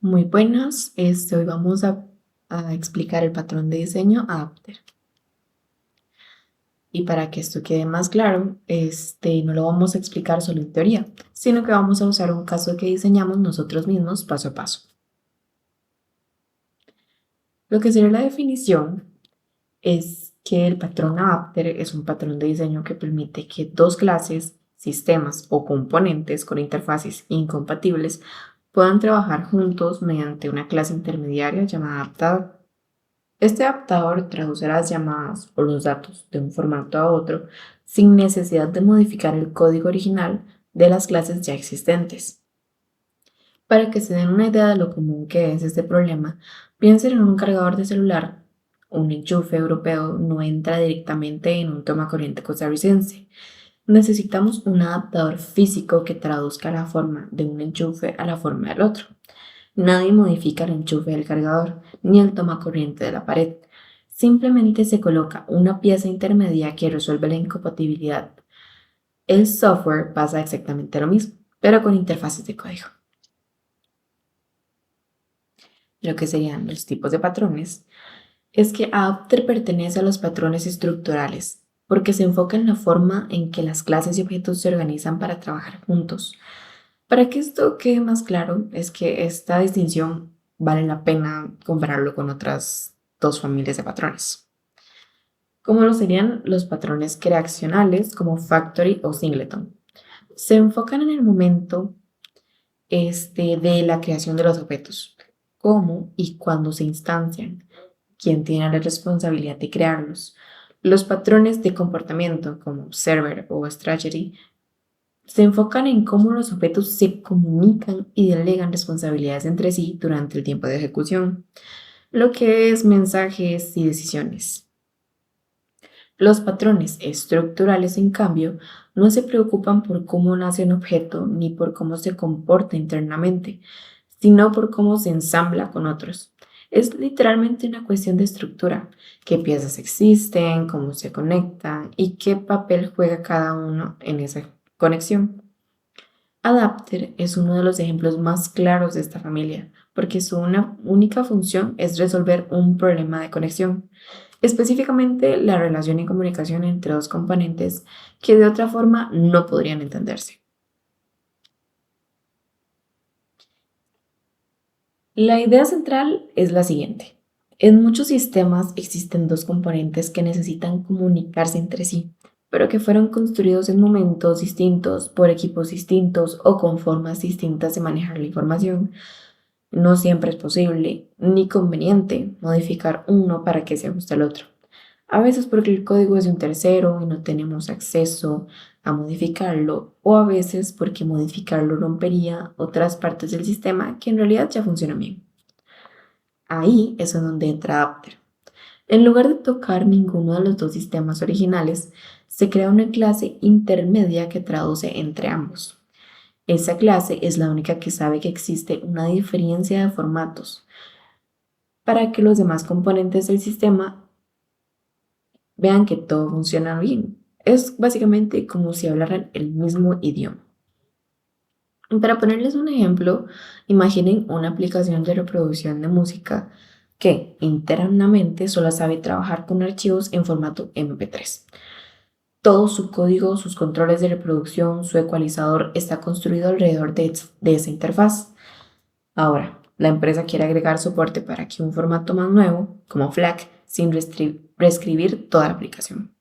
Muy buenas, hoy vamos a explicar el patrón de diseño Adapter. Y para que esto quede más claro, no lo vamos a explicar solo en teoría, sino que vamos a usar un caso que diseñamos nosotros mismos paso a paso. Lo que sería la definición es que el patrón Adapter es un patrón de diseño que permite que dos clases, sistemas o componentes con interfaces incompatibles puedan trabajar juntos mediante una clase intermediaria llamada adaptador. Este adaptador traduce las llamadas o los datos de un formato a otro sin necesidad de modificar el código original de las clases ya existentes. Para que se den una idea de lo común que es este problema, piensen en un cargador de celular. Un enchufe europeo no entra directamente en un tomacorriente costarricense. Necesitamos un adaptador físico que traduzca la forma de un enchufe a la forma del otro. Nadie modifica el enchufe del cargador ni el tomacorriente de la pared. Simplemente se coloca una pieza intermedia que resuelve la incompatibilidad. El software pasa exactamente lo mismo, pero con interfaces de código. Lo que serían los tipos de patrones es que Adapter pertenece a los patrones estructurales porque se enfoca en la forma en que las clases y objetos se organizan para trabajar juntos. Para que esto quede más claro, es que esta distinción vale la pena compararlo con otras dos familias de patrones, como lo serían los patrones creacionales como factory o singleton. Se enfocan en el momento de la creación de los objetos, cómo y cuándo se instancian, quién tiene la responsabilidad de crearlos. Los patrones de comportamiento como server o strategy se enfocan en cómo los objetos se comunican y delegan responsabilidades entre sí durante el tiempo de ejecución, lo que es mensajes y decisiones. Los patrones estructurales, en cambio, no se preocupan por cómo nace un objeto ni por cómo se comporta internamente, sino por cómo se ensambla con otros. Es literalmente una cuestión de estructura, qué piezas existen, cómo se conectan y qué papel juega cada uno en esa conexión. Adapter es uno de los ejemplos más claros de esta familia, porque su única función es resolver un problema de conexión, específicamente la relación y comunicación entre dos componentes que de otra forma no podrían entenderse. La idea central es la siguiente. En muchos sistemas existen dos componentes que necesitan comunicarse entre sí, pero que fueron construidos en momentos distintos, por equipos distintos o con formas distintas de manejar la información. No siempre es posible ni conveniente modificar uno para que se ajuste al otro. A veces porque el código es de un tercero y no tenemos acceso a modificarlo, o a veces porque modificarlo rompería otras partes del sistema que en realidad ya funcionan bien. Ahí es en donde entra Adapter. En lugar de tocar ninguno de los dos sistemas originales, se crea una clase intermedia que traduce entre ambos. Esa clase es la única que sabe que existe una diferencia de formatos para que los demás componentes del sistema vean que todo funciona bien. Es básicamente como si hablaran el mismo idioma. Para ponerles un ejemplo, imaginen una aplicación de reproducción de música que internamente solo sabe trabajar con archivos en formato MP3. Todo su código, sus controles de reproducción, su ecualizador está construido alrededor de esa interfaz. Ahora, la empresa quiere agregar soporte para que un formato más nuevo, como FLAC, sin reescribir toda la aplicación.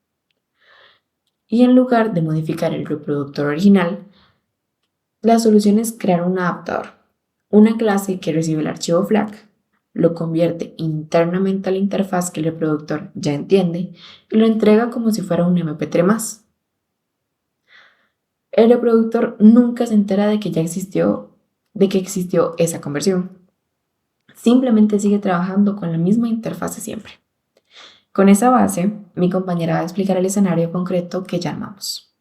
Y en lugar de modificar el reproductor original, la solución es crear un adaptador, una clase que recibe el archivo FLAC, lo convierte internamente a la interfaz que el reproductor ya entiende y lo entrega como si fuera un MP3 más. El reproductor nunca se entera de que existió esa conversión. Simplemente sigue trabajando con la misma interfaz de siempre. Con esa base, mi compañera va a explicar el escenario concreto que ya armamos.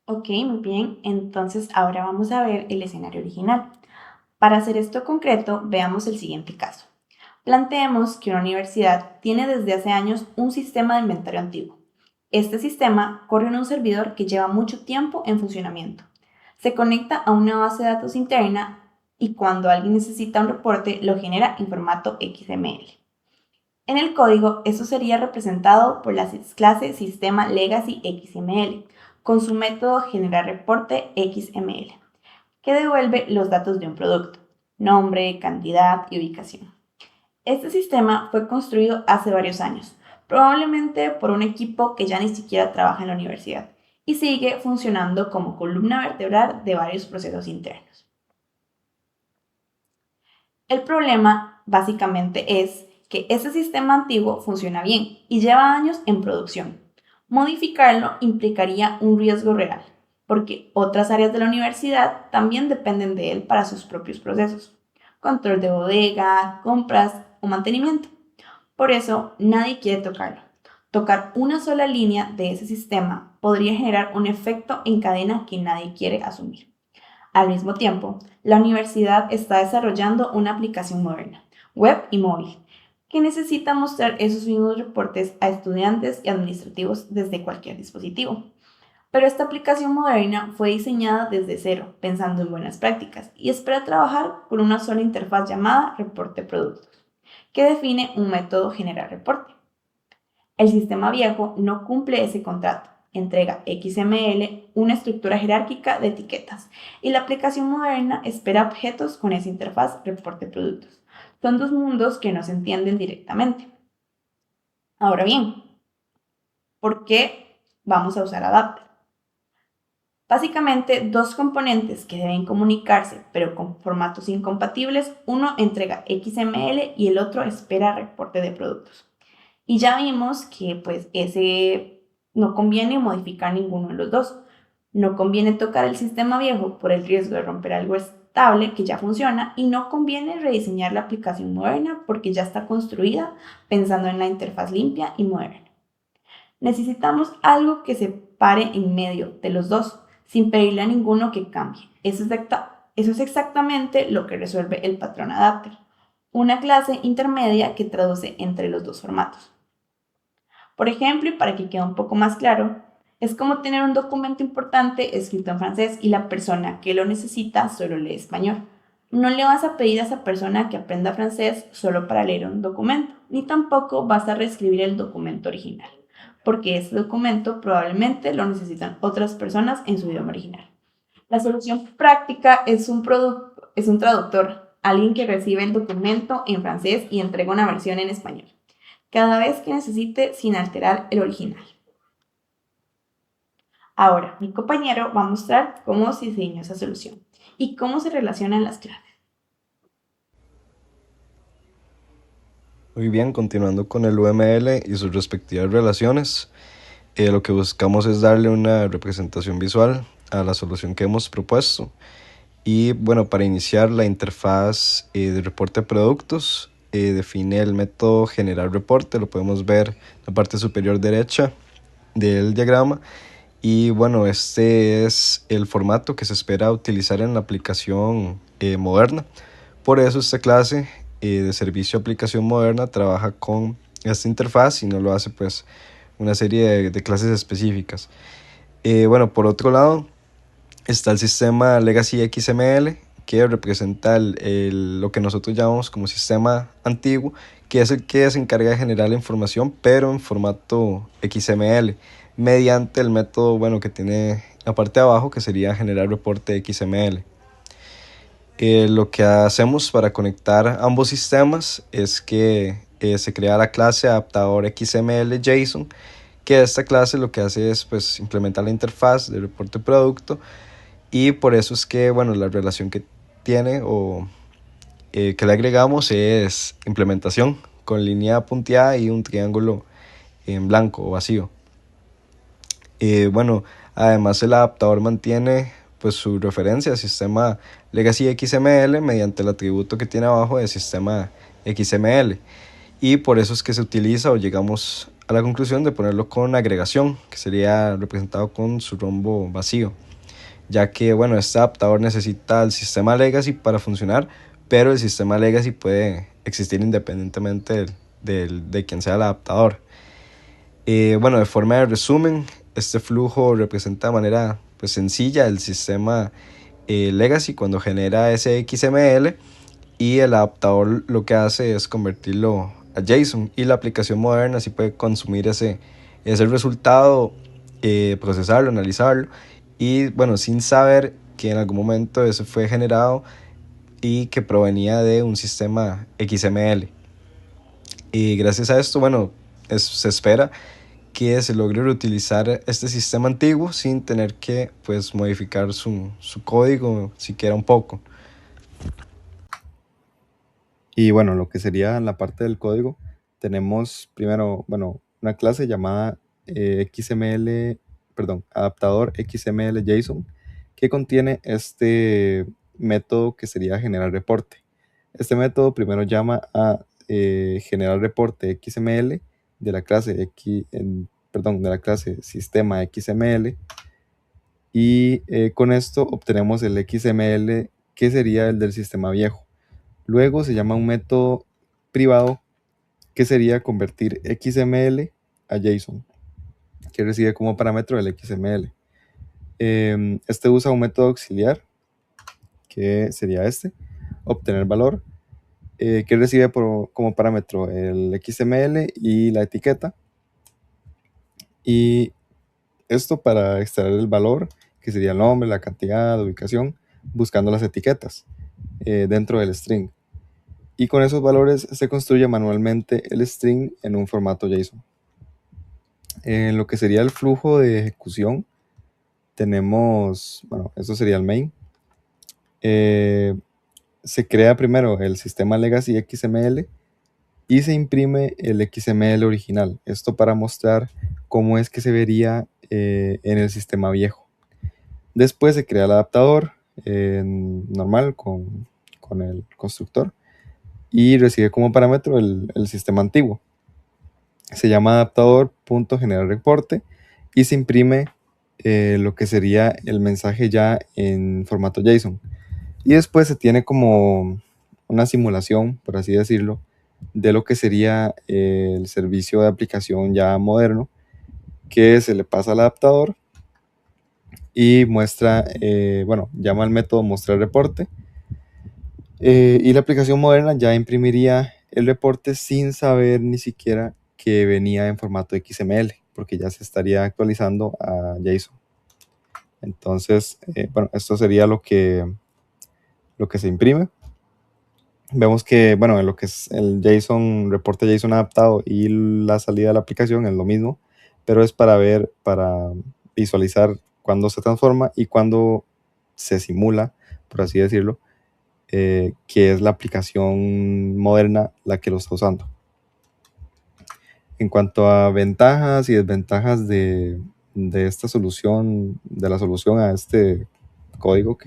Ok, muy bien. Entonces ahora vamos a ver el escenario original. Para hacer esto concreto, veamos el siguiente caso. Planteemos que una universidad tiene desde hace años un sistema de inventario antiguo. Este sistema corre en un servidor que lleva mucho tiempo en funcionamiento. Se conecta a una base de datos interna y cuando alguien necesita un reporte lo genera en formato XML. En el código, eso sería representado por la clase Sistema Legacy XML, con su método GeneraReporte XML, que devuelve los datos de un producto, nombre, cantidad y ubicación. Este sistema fue construido hace varios años, probablemente por un equipo que ya ni siquiera trabaja en la universidad, y sigue funcionando como columna vertebral de varios procesos internos. El problema, básicamente, es que ese sistema antiguo funciona bien y lleva años en producción. Modificarlo implicaría un riesgo real, porque otras áreas de la universidad también dependen de él para sus propios procesos, control de bodega, compras o mantenimiento. Por eso, nadie quiere tocarlo. Tocar una sola línea de ese sistema podría generar un efecto en cadena que nadie quiere asumir. Al mismo tiempo, la universidad está desarrollando una aplicación moderna, web y móvil, que necesita mostrar esos mismos reportes a estudiantes y administrativos desde cualquier dispositivo. Pero esta aplicación moderna fue diseñada desde cero, pensando en buenas prácticas, y espera trabajar con una sola interfaz llamada Reporte Productos, que define un método generar reporte. El sistema viejo no cumple ese contrato, entrega XML, una estructura jerárquica de etiquetas, y la aplicación moderna espera objetos con esa interfaz reporte productos. Son dos mundos que no se entienden directamente. Ahora bien, ¿por qué vamos a usar Adapter? Básicamente, dos componentes que deben comunicarse, pero con formatos incompatibles, uno entrega XML y el otro espera reporte de productos. Y ya vimos que pues ese no conviene modificar ninguno de los dos. No conviene tocar el sistema viejo por el riesgo de romper algo estable que ya funciona y no conviene rediseñar la aplicación moderna porque ya está construida pensando en la interfaz limpia y moderna. Necesitamos algo que se pare en medio de los dos sin pedirle a ninguno que cambie. Eso es exactamente lo que resuelve el patrón adapter, una clase intermedia que traduce entre los dos formatos. Por ejemplo, y para que quede un poco más claro, es como tener un documento importante escrito en francés y la persona que lo necesita solo lee español. No le vas a pedir a esa persona que aprenda francés solo para leer un documento, ni tampoco vas a reescribir el documento original, porque ese documento probablemente lo necesitan otras personas en su idioma original. La solución práctica es un traductor, alguien que recibe el documento en francés y entrega una versión en español cada vez que necesite sin alterar el original. Ahora, mi compañero va a mostrar cómo se diseñó esa solución y cómo se relacionan las clases. Muy bien, continuando con el UML y sus respectivas relaciones, lo que buscamos es darle una representación visual a la solución que hemos propuesto. Y bueno, para iniciar la interfaz de reporte de productos, define el método generar reporte, lo podemos ver en la parte superior derecha del diagrama. Y bueno, este es el formato que se espera utilizar en la aplicación moderna. Por eso esta clase de servicio aplicación moderna trabaja con esta interfaz y no lo hace pues una serie de clases específicas. Bueno, por otro lado está el sistema Legacy XML, que representa lo que nosotros llamamos como sistema antiguo, que es el que se encarga de generar la información pero en formato XML mediante el método que tiene la parte de abajo, que sería generar reporte XML. Lo que hacemos para conectar ambos sistemas es que se crea la clase adaptador XML JSON, que esta clase lo que hace es pues implementar la interfaz de reporte producto, y por eso es que la relación que tiene o que le agregamos es implementación con línea punteada y un triángulo en blanco o vacío. Además el adaptador mantiene pues su referencia al sistema Legacy XML mediante el atributo que tiene abajo de sistema XML, y por eso es que se utiliza o llegamos a la conclusión de ponerlo con agregación, que sería representado con su rombo vacío, ya que este adaptador necesita el sistema Legacy para funcionar, pero el sistema Legacy puede existir independientemente de quien sea el adaptador. De forma de resumen, este flujo representa de manera pues sencilla el sistema legacy cuando genera ese XML, y el adaptador lo que hace es convertirlo a JSON, y la aplicación moderna sí puede consumir ese resultado, procesarlo, analizarlo, y bueno, sin saber que en algún momento eso fue generado y que provenía de un sistema XML. Y gracias a esto, bueno, se espera que se logre reutilizar este sistema antiguo sin tener que pues modificar su código siquiera un poco. Y bueno, lo que sería en la parte del código, tenemos primero, bueno, una clase llamada XML, perdón, adaptador XML JSON, que contiene este método que sería generar reporte. Este método primero llama a generar reporte XML de la clase perdón, de la clase sistema XML, y con esto obtenemos el XML que sería el del sistema viejo. Luego se llama un método privado que sería convertir XML a JSON, que recibe como parámetro el XML. Este usa un método auxiliar, que sería obtener valor, que recibe como parámetro el XML y la etiqueta. Y esto para extraer el valor, que sería el nombre, la cantidad, la ubicación, buscando las etiquetas dentro del string. Y con esos valores se construye manualmente el string en un formato JSON. En lo que sería el flujo de ejecución, tenemos, bueno, eso sería el main. Se crea primero el sistema legacy XML y se imprime el XML original. Esto para mostrar cómo es que se vería en el sistema viejo. Después se crea el adaptador normal con el constructor y recibe como parámetro el sistema antiguo. Se llama adaptador.generarReporte y se imprime lo que sería el mensaje ya en formato JSON. Y después se tiene como una simulación, por así decirlo, de lo que sería el servicio de aplicación ya moderno, que se le pasa al adaptador y muestra, bueno, llama al método mostrar reporte, y la aplicación moderna ya imprimiría el reporte sin saber ni siquiera que venía en formato XML, porque ya se estaría actualizando a JSON. Entonces, bueno, esto sería lo que se imprime. Vemos que, bueno, en lo que es el JSON, reporte JSON adaptado y la salida de la aplicación es lo mismo, pero es para ver, para visualizar cuándo se transforma y cuándo se simula, por así decirlo, que es la aplicación moderna la que lo está usando. En cuanto a ventajas y desventajas de esta solución, de la solución a este código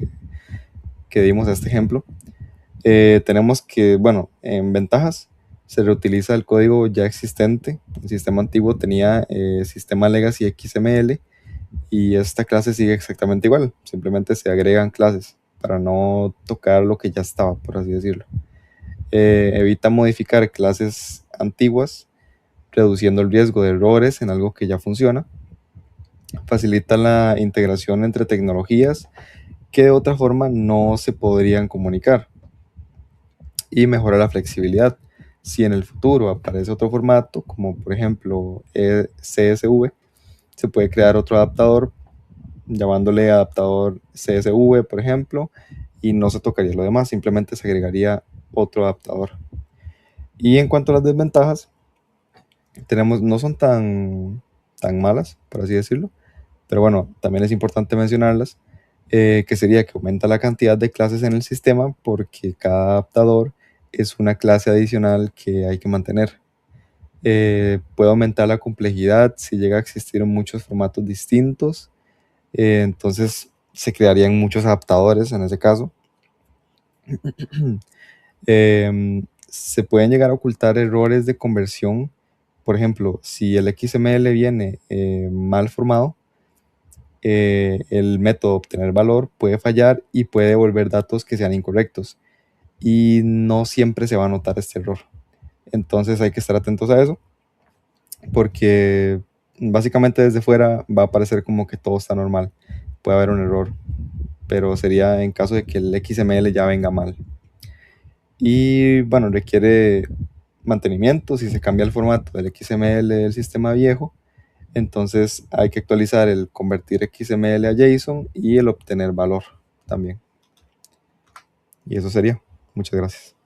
que dimos a este ejemplo, tenemos que, bueno, en ventajas se reutiliza el código ya existente. El sistema antiguo tenía sistema legacy XML y esta clase sigue exactamente igual, simplemente se agregan clases para no tocar lo que ya estaba, por así decirlo. Evita modificar clases antiguas, reduciendo el riesgo de errores en algo que ya funciona. Facilita la integración entre tecnologías que de otra forma no se podrían comunicar. Y mejora la flexibilidad. Si en el futuro aparece otro formato, como por ejemplo CSV, se puede crear otro adaptador llamándole adaptador CSV, por ejemplo, y no se tocaría lo demás, simplemente se agregaría otro adaptador. Y en cuanto a las desventajas, no son tan malas, por así decirlo, pero bueno, también es importante mencionarlas, que sería que aumenta la cantidad de clases en el sistema porque cada adaptador es una clase adicional que hay que mantener. Puede aumentar la complejidad si llega a existir muchos formatos distintos, entonces se crearían muchos adaptadores en ese caso. Se pueden llegar a ocultar errores de conversión. Por ejemplo, si el XML viene mal formado, el método obtener valor puede fallar y puede devolver datos que sean incorrectos. Y no siempre se va a notar este error. Entonces hay que estar atentos a eso, porque básicamente desde fuera va a parecer como que todo está normal, puede haber un error, pero sería en caso de que el XML ya venga mal. Y bueno, requiere mantenimiento. Si se cambia el formato del XML del sistema viejo, entonces hay que actualizar el convertir XML a JSON y el obtener valor también. Y eso sería. Muchas gracias.